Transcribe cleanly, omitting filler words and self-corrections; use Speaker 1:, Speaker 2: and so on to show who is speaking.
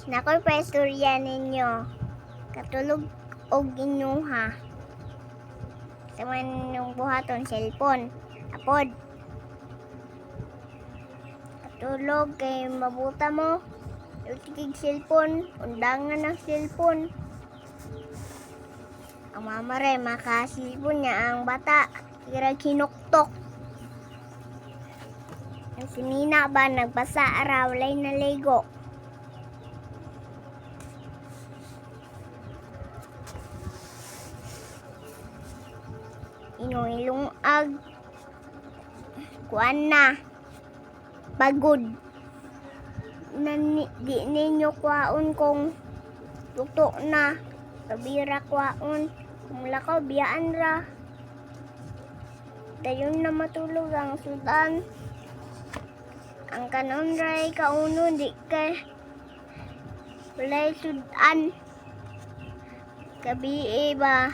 Speaker 1: Nakoy paistorya ninyo. Katulog og inyuha. Sa man yung buhaton cellphone. Apod. Katulog kay mabuta mo. Utikig cellphone. Undangan ng cellphone. Ang mamare makasilpon niya ang bata. Kira kinuktok. Ang sinina ba nagbasa araw lay naligo. Ilungag kuan na pagod na di ninyo kwaon kung tuktok na kabira kwaon kung lakaw biyaan ra dayon na matulog ang sudan ang kanon ray kauno di kay walay sudan gabi ba